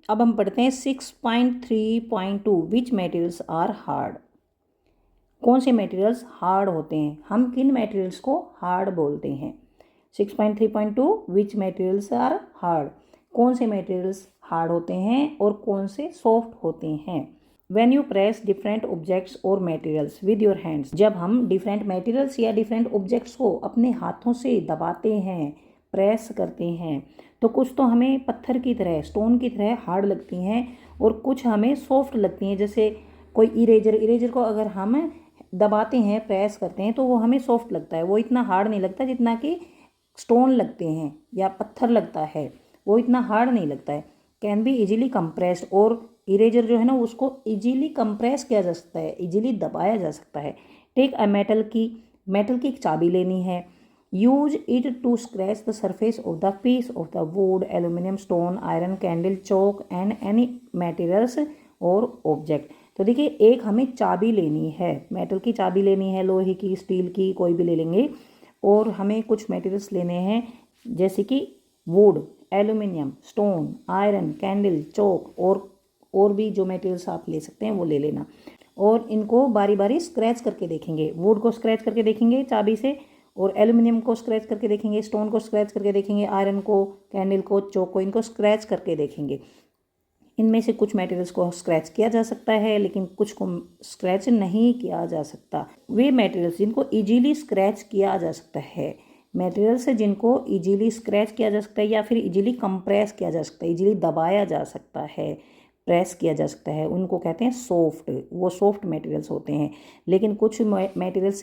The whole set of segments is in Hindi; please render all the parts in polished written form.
अब हम पढ़ते हैं 6.3.2 विच मटेरियल्स आर हार्ड। कौन से मटेरियल्स हार्ड होते हैं, हम किन मटेरियल्स को हार्ड बोलते हैं। 6.3.2 विच मटेरियल्स आर हार्ड, कौन से मटेरियल्स हार्ड होते हैं और कौन से सॉफ्ट होते हैं। When you press different objects or materials with your hands, जब हम डिफरेंट मटेरियल्स या डिफरेंट ऑब्जेक्ट्स को अपने हाथों से दबाते हैं, प्रेस करते हैं, तो कुछ तो हमें पत्थर की तरह, स्टोन की तरह हार्ड लगती हैं और कुछ हमें सॉफ्ट लगती हैं। जैसे कोई इरेजर को अगर हम दबाते हैं, प्रेस करते हैं, तो वो हमें सॉफ्ट लगता है, वो इतना हार्ड नहीं लगता जितना कि स्टोन लगते हैं या पत्थर लगता है, वो इतना हार्ड नहीं लगता है। कैन बी इजीली कंप्रेस्ड, और इरेजर जो है ना उसको इजीली कंप्रेस किया जा सकता है, इजीली दबाया जा सकता है। टेक अ मेटल की एक चाबी लेनी है। Use it to scratch the surface of the piece of the wood, aluminium, stone, iron, candle, chalk and any materials और ऑब्जेक्ट। तो देखिए, एक हमें चाबी लेनी है, मेटल की चाबी लेनी है, लोहे की, स्टील की, कोई भी ले लेंगे। और हमें कुछ मटेरियल्स लेने हैं जैसे कि wood, aluminium, stone, iron, candle, chalk और भी जो मटेरियल्स आप ले सकते हैं वो ले लेना। और इनको बारी बारी स्क्रैच करके देखेंगे। वुड को स्क्रैच करके देखेंगे चाबी से, और एल्यूमिनियम को स्क्रैच करके देखेंगे, स्टोन को स्क्रैच करके देखेंगे, आयरन को, कैंडल को, चौक को, इनको स्क्रैच करके देखेंगे। इनमें से कुछ मटेरियल्स को स्क्रैच किया जा सकता है लेकिन कुछ को स्क्रैच नहीं किया जा सकता। वे मटेरियल्स जिनको इजीली स्क्रैच किया जा सकता है, मटेरियल्स जिनको इजीली स्क्रैच किया जा सकता है या फिर इजीली कंप्रेस किया जा सकता है, इजीली दबाया जा सकता है, प्रेस किया जा सकता है, उनको कहते हैं सॉफ्ट। वो सॉफ्ट मटेरियल्स होते हैं। लेकिन कुछ मटेरियल्स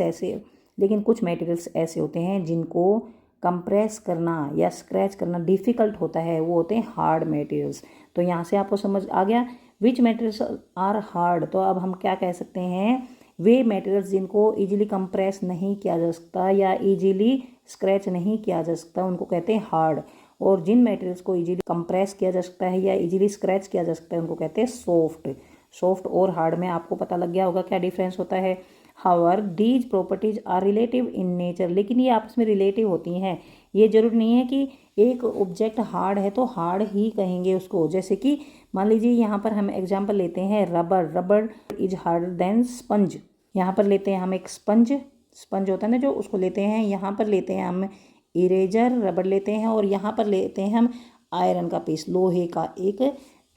ऐसे होते हैं जिनको कंप्रेस करना या स्क्रैच करना डिफ़िकल्ट होता है, वो होते हैं हार्ड मटेरियल्स। तो यहाँ से आपको समझ आ गया विच मटेरियल्स आर हार्ड। तो अब हम क्या कह सकते हैं, वे मटेरियल्स जिनको इजीली कंप्रेस नहीं किया जा सकता या इजीली स्क्रैच नहीं किया जा सकता, उनको कहते हैं हार्ड। और जिन मटेरियल्स को इजीली कंप्रेस किया जा सकता है या इजीली स्क्रैच किया जा सकता है, उनको कहते हैं सॉफ्ट और हार्ड में आपको पता लग गया होगा क्या डिफरेंस होता है। However these properties are relative in nature, लेकिन ये आपस में रिलेटिव होती हैं। ये जरूर नहीं है कि एक ऑब्जेक्ट हार्ड है तो हार्ड ही कहेंगे उसको। जैसे कि मान लीजिए यहाँ पर हम एग्जांपल लेते हैं rubber is harder than sponge. यहाँ पर लेते हैं हम एक स्पंज होता है ना जो, उसको लेते हैं। यहाँ पर लेते हैं हम इरेजर, रबर लेते हैं, और यहाँ पर लेते हैं हम आयरन का पीस, लोहे का एक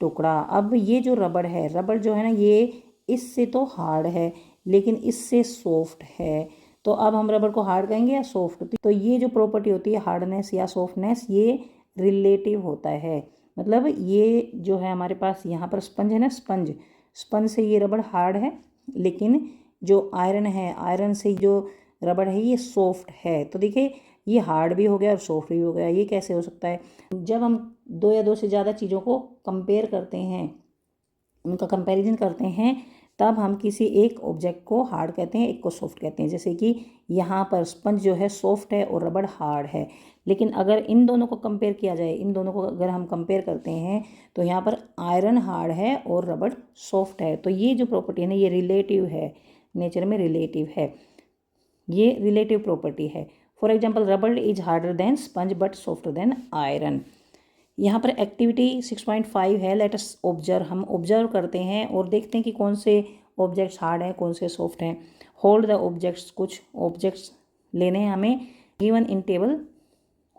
टुकड़ा। अब ये जो रबर जो है ना, ये इससे तो हार्ड है लेकिन इससे सॉफ्ट है। तो अब हम रबर को हार्ड कहेंगे या सॉफ्ट। तो ये जो प्रॉपर्टी होती है हार्डनेस या सॉफ्टनेस, ये रिलेटिव होता है। मतलब ये जो है हमारे पास यहाँ पर स्पंज है ना, स्पंज से ये रबर हार्ड है, लेकिन जो आयरन है, आयरन से जो रबर है ये सॉफ्ट है। तो देखिए, ये हार्ड भी हो गया और सॉफ्ट भी हो गया। ये कैसे हो सकता है? जब हम दो या दो से ज़्यादा चीज़ों को कंपेयर करते हैं, उनका कंपैरिजन करते हैं, तब हम किसी एक ऑब्जेक्ट को हार्ड कहते हैं, एक को सॉफ्ट कहते हैं। जैसे कि यहाँ पर स्पंज जो है सॉफ्ट है और रबर हार्ड है। लेकिन अगर इन दोनों को कंपेयर किया जाए, इन दोनों को अगर हम कंपेयर करते हैं, तो यहाँ पर आयरन हार्ड है और रबर सॉफ्ट है। तो ये जो प्रॉपर्टी है ना, ये रिलेटिव है, नेचर में रिलेटिव है, ये रिलेटिव प्रॉपर्टी है। For example, rubber is harder than sponge but softer then iron. यहाँ पर एक्टिविटी 6.5 है, लेट अस ऑब्जर्व। हम ऑब्जर्व करते हैं और देखते हैं कि कौन से ऑब्जेक्ट्स हार्ड हैं, कौन से सॉफ्ट हैं। होल्ड द ऑब्जेक्ट्स, कुछ ऑब्जेक्ट्स लेने हैं हमें given in table.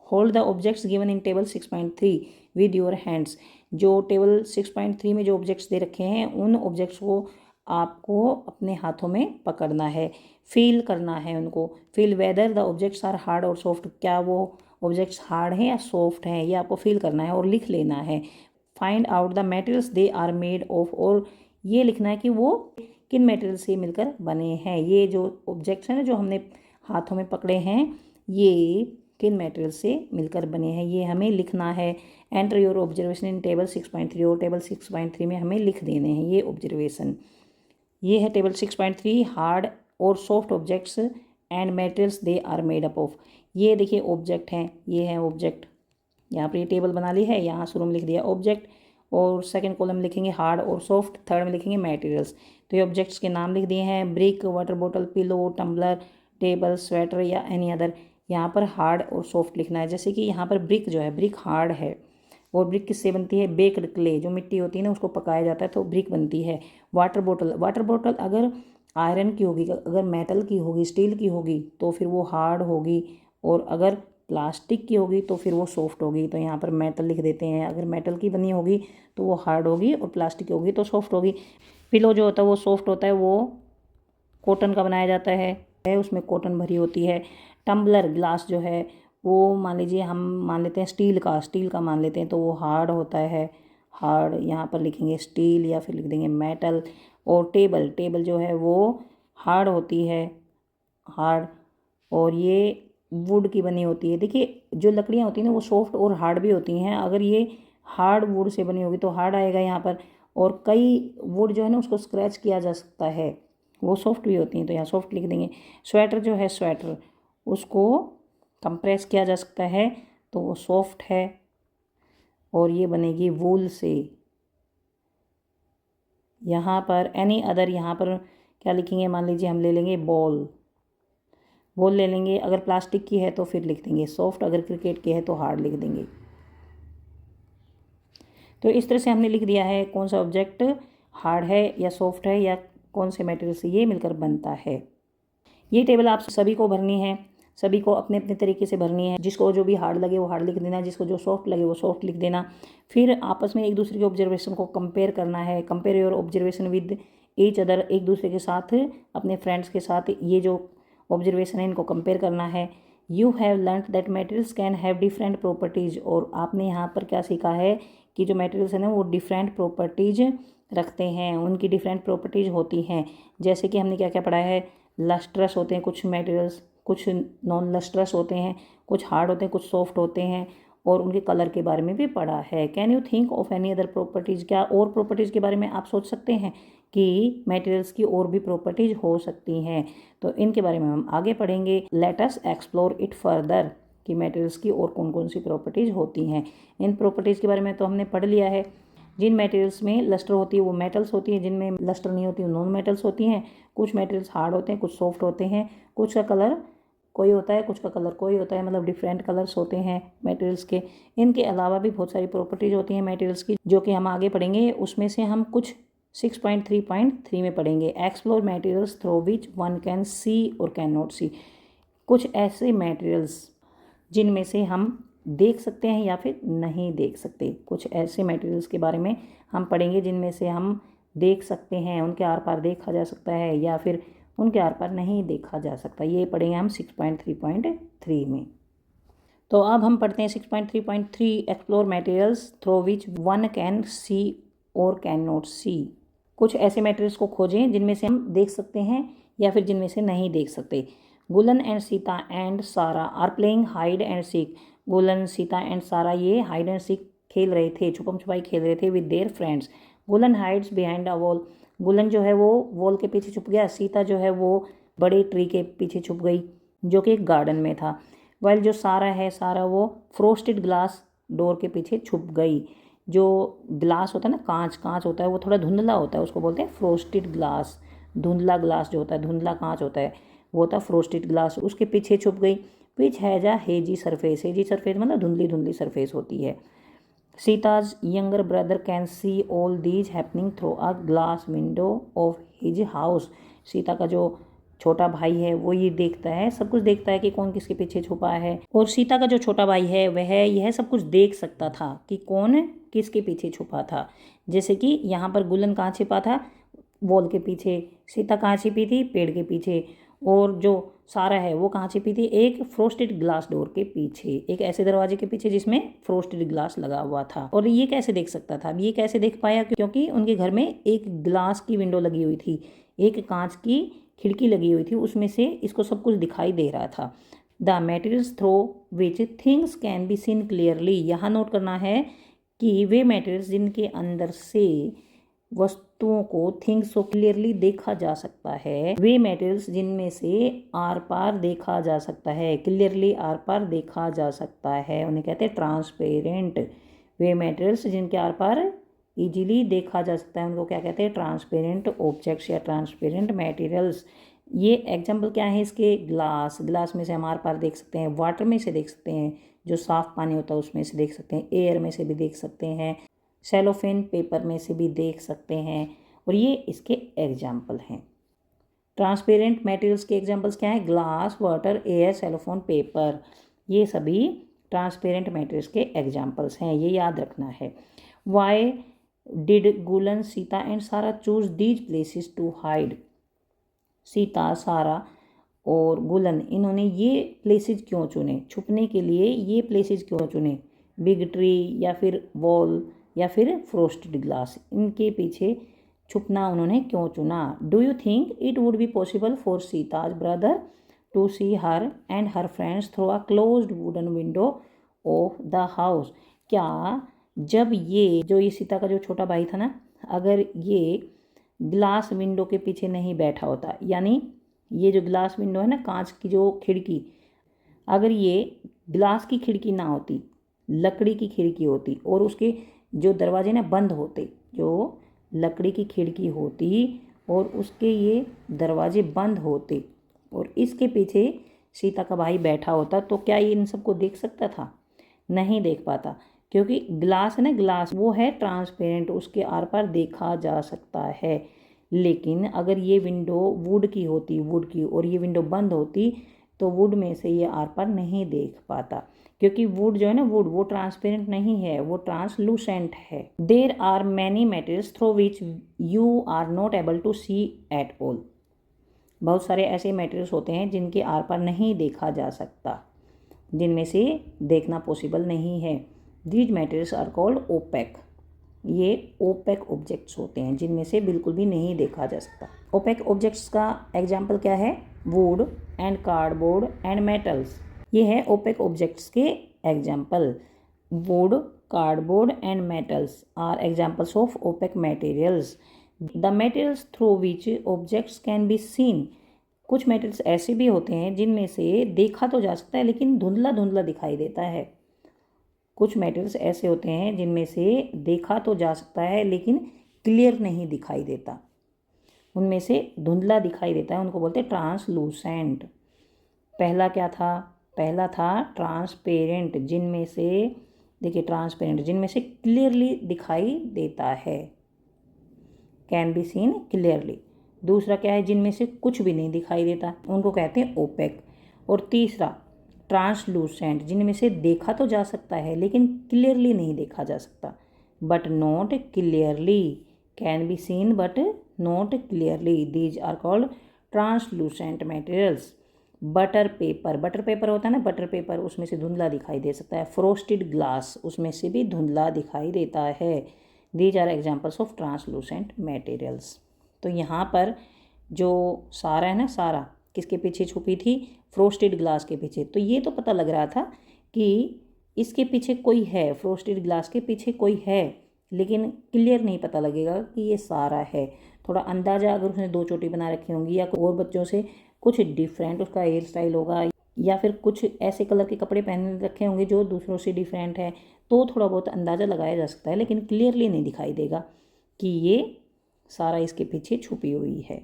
Hold the objects given in table 6.3 with your hands. जो टेबल 6.3 में जो ऑब्जेक्ट्स दे रखे हैं, उन ऑब्जेक्ट्स को आपको अपने हाथों में पकड़ना है, फील करना है उनको। Feel whether the objects are hard और सॉफ्ट, क्या वो ऑब्जेक्ट्स हार्ड हैं या सॉफ्ट हैं, ये आपको फील करना है और लिख लेना है। Find out the materials they are made of, और ये लिखना है कि वो किन मटेरियल से मिलकर बने हैं। ये जो ऑब्जेक्ट्स हैं ना जो हमने हाथों में पकड़े हैं, ये किन मटेरियल से मिलकर बने हैं, ये हमें लिखना है। Enter your observation in table 6.3, और टेबल 6.3 में हमें लिख देने हैं ये ऑब्जर्वेशन। ये है टेबल 6.3, हार्ड और soft objects and materials they are made up of. ये देखिए ऑब्जेक्ट हैं, ये है ऑब्जेक्ट। यहाँ पर ये टेबल बना ली है, यहाँ शुरू में लिख दिया ऑब्जेक्ट, और सेकंड कॉलम लिखेंगे हार्ड और सॉफ्ट, थर्ड में लिखेंगे मटेरियल्स। तो ये ऑब्जेक्ट्स के नाम लिख दिए हैं, brick, water bottle, pillow, tumbler, table, sweater या एनी अदर। यहाँ पर हार्ड और सॉफ्ट लिखना है। जैसे कि यहाँ पर ब्रिक जो है, ब्रिक हार्ड है, और ब्रिक किससे बनती है? बेक्ड क्ले, जो मिट्टी होती है ना उसको पकाया जाता है तो ब्रिक बनती है। वाटर बोतल अगर आयरन की होगी, अगर मेटल की होगी, स्टील की होगी तो फिर वो हार्ड होगी, और अगर प्लास्टिक की होगी तो फिर वो सॉफ्ट होगी। तो यहाँ पर मेटल लिख देते हैं, अगर मेटल की बनी होगी तो वो हार्ड होगी, और प्लास्टिक की होगी तो सॉफ्ट होगी। पिलो जो होता है वो सॉफ्ट होता है, वो कॉटन का बनाया जाता है, उसमें कॉटन भरी होती है। टम्बलर ग्लास जो है वो मान लीजिए हम मान लेते हैं स्टील का मान लेते हैं, तो वो हार्ड होता है, हार्ड यहाँ पर लिखेंगे स्टील या फिर लिख देंगे मेटल। और टेबल जो है वो हार्ड होती है, हार्ड, और ये वुड की बनी होती है। देखिए जो लकड़ियाँ होती हैं ना वो सॉफ्ट और हार्ड भी होती हैं, अगर ये हार्ड वुड से बनी होगी तो हार्ड आएगा यहाँ पर। और कई वुड जो है ना उसको स्क्रैच किया जा सकता है, वो सॉफ्ट भी होती हैं, तो यहाँ सॉफ्ट लिख देंगे। स्वेटर जो है स्वेटर, उसको कंप्रेस किया जा सकता है तो वो सॉफ्ट है, और ये बनेगी वूल से। यहाँ पर एनी अदर, यहाँ पर क्या लिखेंगे? मान लीजिए हम ले लेंगे बॉल ले लेंगे, अगर प्लास्टिक की है तो फिर लिख देंगे सॉफ्ट, अगर क्रिकेट की है तो हार्ड लिख देंगे। तो इस तरह से हमने लिख दिया है कौन सा ऑब्जेक्ट हार्ड है या सॉफ्ट है, या कौन से मटेरियल से ये मिलकर बनता है। ये टेबल आप सभी को भरनी है, सभी को अपने अपने तरीके से भरनी है। जिसको जो भी हार्ड लगे वो हार्ड लिख देना, जिसको जो सॉफ्ट लगे वो सॉफ्ट लिख देना। फिर आपस में एक दूसरे के ऑब्जर्वेशन को कंपेयर करना है। Compare your observation with each other, एक दूसरे के साथ, अपने फ्रेंड्स के साथ ये जो ऑब्जर्वेशन है इनको कंपेयर करना है। You have learn that materials can have different properties, और आपने यहाँ पर क्या सीखा है कि जो मटेरियल्स हैं ना वो डिफरेंट प्रॉपर्टीज़ रखते हैं, उनकी डिफरेंट प्रॉपर्टीज़ होती हैं। जैसे कि हमने क्या क्या पढ़ा है, लस्ट्रस होते हैं कुछ मटेरियल्स, कुछ नॉन लस्ट्रस होते हैं, कुछ हार्ड होते हैं, कुछ सॉफ्ट होते हैं, और उनके कलर के बारे में भी पढ़ा है। Can you think of any other properties, क्या और प्रॉपर्टीज़ के बारे में आप सोच सकते हैं कि मटेरियल्स की और भी प्रॉपर्टीज़ हो सकती हैं? तो इनके बारे में हम आगे पढ़ेंगे। Let us explore it further, कि मटेरियल्स की और कौन कौन सी प्रॉपर्टीज़ होती हैं। इन प्रॉपर्टीज़ के बारे में तो हमने पढ़ लिया है। जिन मटेरियल्स में लस्टर होती है वो मेटल्स होती हैं, जिनमें लस्टर नहीं होती वो नॉन मेटल्स होती हैं। कुछ मटेरियल्स हार्ड होते हैं, कुछ सॉफ्ट होते हैं, कुछ का कलर कोई होता है, कुछ का कलर कोई होता है, मतलब डिफरेंट कलर्स होते हैं मटेरियल्स के। इनके अलावा भी बहुत सारी प्रॉपर्टीज़ होती हैं मटेरियल्स की, जो कि हम आगे पढ़ेंगे। उसमें से हम कुछ 6.3.3 में पढ़ेंगे। Explore materials through which one can see और कैन नॉट सी, कुछ ऐसे मटेरियल्स जिनमें से हम देख सकते हैं या फिर नहीं देख सकते। कुछ ऐसे मटेरियल्स के बारे में हम पढ़ेंगे जिनमें से हम देख सकते हैं, उनके आर पार देखा जा सकता है, या फिर उनके आर पार नहीं देखा जा सकता। ये पढ़ेंगे हम 6.3.3 में। तो अब हम पढ़ते हैं 6.3.3 explore materials through which one can see और कैन नॉट सी। कुछ ऐसे मटेरियल्स को खोजें जिनमें से हम देख सकते हैं या फिर जिनमें से नहीं देख सकते। Gulan and Sita and Sara are playing hide and seek. Gulan, Sita and Sara ये हाइड एंड सीक खेल रहे थे, छुपम छुपाई खेल रहे थे with their friends. Gulan hides behind a wall, Gulan जो है वो वॉल के पीछे छुप गया, सीता जो है वो बड़े ट्री के पीछे छुप गई जो कि एक गार्डन में था। वाइल जो सारा है, सारा वो फ्रोस्टेड ग्लास डोर के पीछे छुप गई। जो ग्लास होता है ना, कांच होता है, वो थोड़ा धुंधला होता है, उसको बोलते हैं फ्रोस्टेड ग्लास। धुंधला ग्लास जो होता है, धुंधला कांच होता है, वो होता है फ्रोस्टेड ग्लास, उसके पीछे छुप गई। Which has a hazy surface, hazy surface मतलब धुंधली धुंधली सरफेस होती है। Sita's younger brother can see all these happening through a glass window of his house. Sita का जो छोटा भाई है वो ये देखता है, सब कुछ देखता है कि कौन किसके पीछे छुपा है, और सीता का जो छोटा भाई है वह यह सब कुछ देख सकता था कि कौन किसके पीछे छुपा था। जैसे कि यहाँ पर गुलन कहाँ छिपा था? वॉल के पीछे। सीता कहाँ छिपी थी? पेड़ के पीछे। और जो सारा है वो कहाँ छिपी थी? एक फ्रोस्टेड ग्लास डोर के पीछे, एक ऐसे दरवाजे के पीछे जिसमें फ्रोस्टेड ग्लास लगा हुआ था। और ये कैसे देख सकता था? ये कैसे देख पाया? क्योंकि उनके घर में एक ग्लास की विंडो लगी हुई थी, एक कांच की खिड़की लगी हुई थी, उसमें से इसको सब कुछ दिखाई दे रहा था। The materials through which things can be scene clearly, यहाँ नोट करना है कि वे मटेरियल्स जिनके अंदर से वस्तुओं को थिंग्स को क्लियरली देखा जा सकता है, वे मटेरियल्स जिनमें से आर पार देखा जा सकता है, क्लियरली आर पार देखा जा सकता है, उन्हें कहते हैं ट्रांसपेरेंट। वे मटेरियल्स जिनके आर पार इजीली देखा जा सकता है उनको क्या कहते हैं? ट्रांसपेरेंट ऑब्जेक्ट्स या ट्रांसपेरेंट मटेरियल्स। ये एग्जाम्पल क्या है इसके? ग्लास, ग्लास में से हम आर पार देख सकते हैं, वाटर में से देख सकते हैं, जो साफ़ पानी होता है उसमें से देख सकते हैं, एयर में से भी देख सकते हैं, सेलोफेन पेपर में से भी देख सकते हैं। और ये इसके एग्जाम्पल हैं। ट्रांसपेरेंट मटेरियल्स के एग्जाम्पल्स क्या हैं? Glass, water, air, cellphone, paper, ये सभी ट्रांसपेरेंट मटेरियल्स के एग्जाम्पल्स हैं, ये याद रखना है। Why did Gulan, Sita and Sara choose these places to hide? Sita, Sara और गुलन, इन्होंने ये प्लेसेस क्यों चुने? छुपने के लिए ये प्लेसेस क्यों चुने? बिग ट्री या फिर वॉल या फिर फ्रोस्टेड ग्लास, इनके पीछे छुपना उन्होंने क्यों चुना? Do you think it would be possible for Sita's brother to see her and her friends through a closed wooden window of the house? क्या जब ये सीता का जो छोटा भाई था ना, अगर ये ग्लास विंडो के पीछे नहीं बैठा होता, यानी ये जो ग्लास विंडो है ना, कांच की जो खिड़की, अगर ये ग्लास की खिड़की ना होती, लकड़ी की खिड़की होती और उसके जो दरवाजे ना बंद होते, जो लकड़ी की खिड़की होती और उसके ये दरवाजे बंद होते और इसके पीछे सीता का भाई बैठा होता, तो क्या ये इन सबको देख सकता था? नहीं देख पाता, क्योंकि ग्लास है ना, ग्लास वो है ट्रांसपेरेंट, उसके आर पार देखा जा सकता है। लेकिन अगर ये विंडो वुड की होती, वुड की, और ये विंडो बंद होती, तो वुड में से ये आर पार नहीं देख पाता, क्योंकि वुड जो है ना, वुड वो ट्रांसपेरेंट नहीं है, वो ट्रांसलूसेंट है। There are many materials through which you are not able to see at all. बहुत सारे ऐसे मटेरियल्स होते हैं जिनके आर पार नहीं देखा जा सकता, जिनमें से देखना पॉसिबल नहीं है। These materials are called opaque. ये ओपेक ऑब्जेक्ट्स होते हैं जिनमें से बिल्कुल भी नहीं देखा जा सकता। ओपेक ऑब्जेक्ट्स का एग्जाम्पल क्या है? Wood and cardboard and metals. ये है ओपेक ऑब्जेक्ट्स के example. Wood, cardboard and metals are examples of opaque materials. The materials through which objects can be seen. कुछ मटेरियल्स ऐसे भी होते हैं जिनमें से देखा तो जा सकता है लेकिन धुंधला धुंधला दिखाई देता है। कुछ मटेरियल्स ऐसे होते हैं जिनमें से देखा तो जा सकता है लेकिन क्लियर नहीं दिखाई देता, उनमें से धुंधला दिखाई देता है, उनको बोलते हैं ट्रांसलूसेंट। पहला क्या था? पहला था ट्रांसपेरेंट, जिनमें से देखिए, ट्रांसपेरेंट जिनमें से क्लियरली दिखाई देता है, कैन बी सीन क्लियरली। दूसरा क्या है? जिनमें से कुछ भी नहीं दिखाई देता, उनको कहते हैं ओपेक। और तीसरा ट्रांसलूसेंट, जिनमें से देखा तो जा सकता है लेकिन क्लियरली नहीं देखा जा सकता, but not clearly, can be seen but not clearly, these are called translucent materials. Butter paper, butter paper होता है ना, बटर पेपर, उसमें से धुंधला दिखाई दे सकता है। फ्रोस्टेड ग्लास, उसमें से भी धुंधला दिखाई देता है। These are examples of translucent materials. तो यहाँ पर जो सारा है ना, सारा किसके पीछे छुपी थी? फ्रोस्टेड ग्लास के पीछे। तो ये तो पता लग रहा था कि इसके पीछे कोई है, फ्रोस्टेड ग्लास के पीछे कोई है, लेकिन क्लियर नहीं पता लगेगा कि ये सारा है। थोड़ा अंदाज़ा, अगर उसने 2 चोटी बना रखी होंगी या और बच्चों से कुछ डिफरेंट उसका हेयर स्टाइल होगा, या फिर कुछ ऐसे कलर के कपड़े पहन रखे होंगे जो दूसरों से डिफरेंट है, तो थोड़ा बहुत अंदाज़ा लगाया जा सकता है, लेकिन क्लियरली नहीं दिखाई देगा कि ये सारा इसके पीछे छुपी हुई है।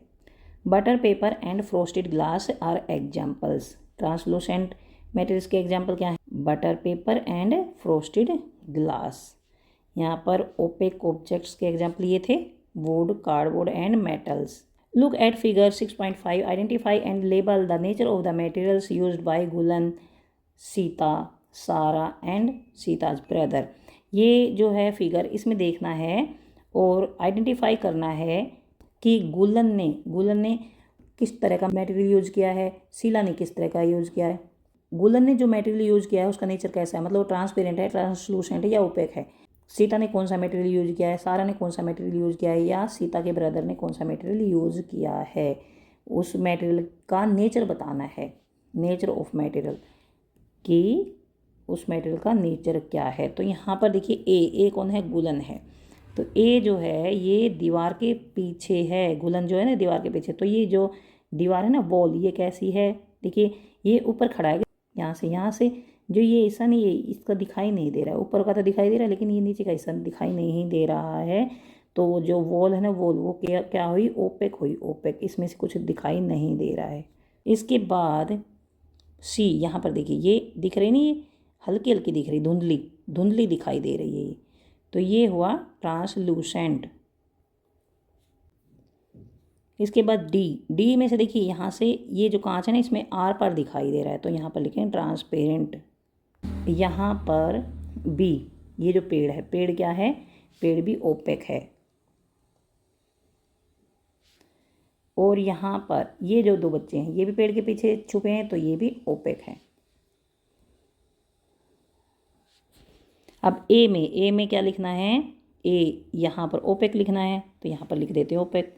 Butter paper and frosted glass are examples. Translucent materials के एग्जाम्पल क्या है? Butter paper and frosted glass. यहाँ पर ओपेक ऑब्जेक्ट्स के एग्जाम्पल ये थे, wood, cardboard and metals. Look at figure 6.5, identify and label the nature of the materials used by Gulan, Sita, Sara and Sita's brother. ये जो है फिगर, इसमें देखना है और आइडेंटिफाई करना है कि गुलन ने किस तरह का मटेरियल यूज़ किया है, शीला ने किस तरह का यूज़ किया है। गुलन ने जो मटेरियल यूज़ किया है उसका नेचर कैसा है, मतलब ट्रांसपेरेंट है, ट्रांसलूसेंट है या ओपेक है। सीता ने कौन सा मटेरियल यूज़ किया है, सारा ने कौन सा मटेरियल यूज़ किया है, या सीता के ब्रदर ने कौन सा मटेरियल यूज़ किया है। उस मटेरियल का नेचर बताना है, नेचर ऑफ मटेरियल, कि उस मटेरियल का नेचर क्या है। तो यहाँ पर देखिए, ए कौन है? गुलन है। तो ए जो है ये दीवार के पीछे है, गुलन जो है ना दीवार के पीछे। तो ये जो दीवार है ना, वॉल, ये कैसी है? देखिए, ये ऊपर खड़ा है, यहाँ से जो ये हिस्सा नहीं, ये इसका दिखाई नहीं दे रहा है, ऊपर का तो दिखाई दे रहा है लेकिन ये नीचे का हिस्सा दिखाई नहीं दे रहा है। तो जो वॉल है ना, वॉल वो क्या हुई? ओपेक हुई, ओपेक, इसमें से कुछ दिखाई नहीं दे रहा है। इसके बाद सी, यहाँ पर देखिए, ये दिख रही नहीं, हल्की हल्की दिख रही, धुंधली धुंधली दिखाई दे रही है ये, तो ये हुआ ट्रांसलूसेंट। इसके बाद डी में से देखिए यहाँ से ये जो कांच है ना इसमें आर पार दिखाई दे रहा है, तो यहाँ पर लिखें ट्रांसपेरेंट। यहाँ पर बी, ये जो पेड़ है, पेड़ क्या है, पेड़ भी ओपेक है। और यहाँ पर ये जो 2 बच्चे हैं ये भी पेड़ के पीछे छुपे हैं, तो ये भी ओपेक है। अब ए में क्या लिखना है, ए यहाँ पर ओपेक लिखना है, तो यहाँ पर लिख देते हैं ओपेक।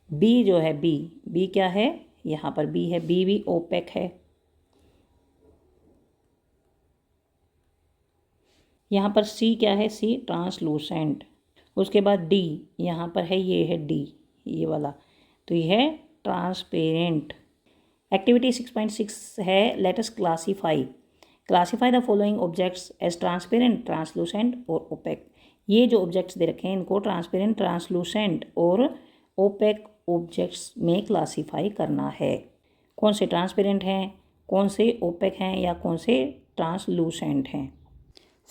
बी जो है, बी क्या है, यहाँ पर बी है, बी भी ओपेक है। यहाँ पर सी क्या है, सी ट्रांसलूसेंट। उसके बाद डी, यहाँ पर है, ये है डी, ये वाला, तो ये है ट्रांसपेरेंट। एक्टिविटी 6.6 है, let us classify the following objects as transparent, translucent और ओपेक। ये जो ऑब्जेक्ट्स दे रखे हैं इनको ट्रांसपेरेंट, ट्रांसलूसेंट और ओपेक ऑब्जेक्ट्स में क्लासीफाई करना है। कौन से ट्रांसपेरेंट हैं, कौन से ओपेक हैं या कौन से ट्रांसलूसेंट हैं।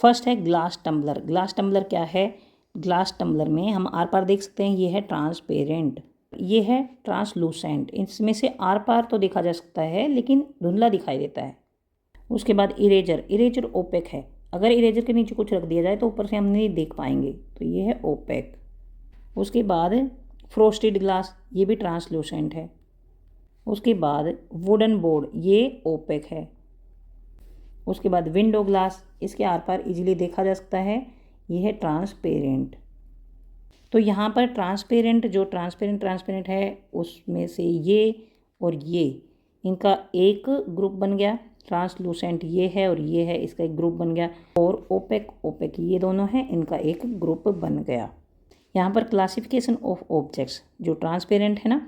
फर्स्ट है ग्लास टम्बलर। ग्लास टम्बलर क्या है, ग्लास टम्बलर में हम आर पार देख सकते हैं, ये है ट्रांसपेरेंट, ये है ट्रांसलूसेंट। इसमें से आर पार तो देखा जा सकता है लेकिन धुंधला दिखाई देता है। उसके बाद इरेजर ओपेक है, अगर इरेजर के नीचे कुछ रख दिया जाए तो ऊपर से हम नहीं देख पाएंगे, तो ये है ओपेक। उसके बाद फ्रोस्टेड ग्लास, ये भी ट्रांसलूसेंट है। उसके बाद वुडन बोर्ड, ये ओपेक है। उसके बाद विंडो ग्लास, इसके आर पार इजीली देखा जा सकता है, ये है ट्रांसपेरेंट। तो यहाँ पर ट्रांसपेरेंट जो ट्रांसपेरेंट है उसमें से ये और ये, इनका एक ग्रुप बन गया। ट्रांसलूसेंट ये है और ये है, इसका एक ग्रुप बन गया। और ओपेक ये दोनों हैं, इनका एक ग्रुप बन गया। यहाँ पर क्लासिफिकेशन ऑफ ऑब्जेक्ट्स, जो ट्रांसपेरेंट है ना,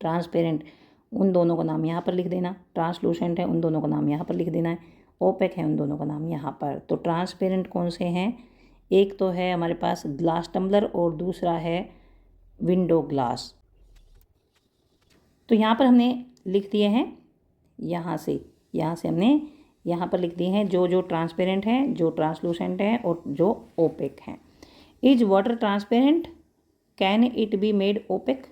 ट्रांसपेरेंट, उन दोनों का नाम यहाँ पर लिख देना। ट्रांसलूसेंट है, उन दोनों का नाम यहाँ पर लिख देना है। ओपेक है, उन दोनों का नाम यहाँ पर। तो ट्रांसपेरेंट कौन से हैं, एक तो है हमारे पास ग्लास टम्बलर और दूसरा है विंडो ग्लास। तो यहाँ पर हमने लिख दिए हैं, यहाँ से हमने यहाँ पर लिख दिए हैं जो ट्रांसपेरेंट हैं, जो ट्रांसलूसेंट हैं और जो ओपेक हैं। Is water transparent, can it be made opaque.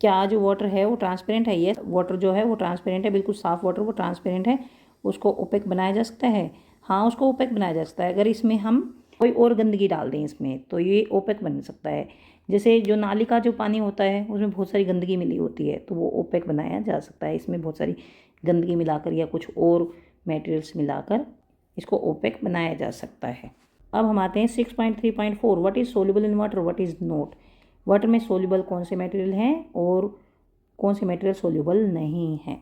क्या जो वाटर है वो ट्रांसपेरेंट है, ये वाटर जो है वो ट्रांसपेरेंट है, बिल्कुल साफ़ वाटर वो ट्रांसपेरेंट है, उसको ओपेक बनाया जा सकता है। हाँ, उसको ओपेक बनाया जा सकता है अगर इसमें हम कोई और गंदगी डाल दें इसमें, तो ये ओपेक बन सकता है। जैसे जो नाली का जो पानी होता है उसमें बहुत सारी गंदगी मिली होती है, तो वो ओपेक बनाया जा सकता है। इसमें बहुत सारी गंदगी मिलाकर या कुछ और मटेरियल्स मिलाकर इसको ओपेक बनाया जा सकता है। अब हम आते हैं 6.3.4, what is soluble in water, what is not. Water में सोल्यूबल कौन से मटेरियल हैं और कौन से मटेरियल सोल्यूबल नहीं हैं।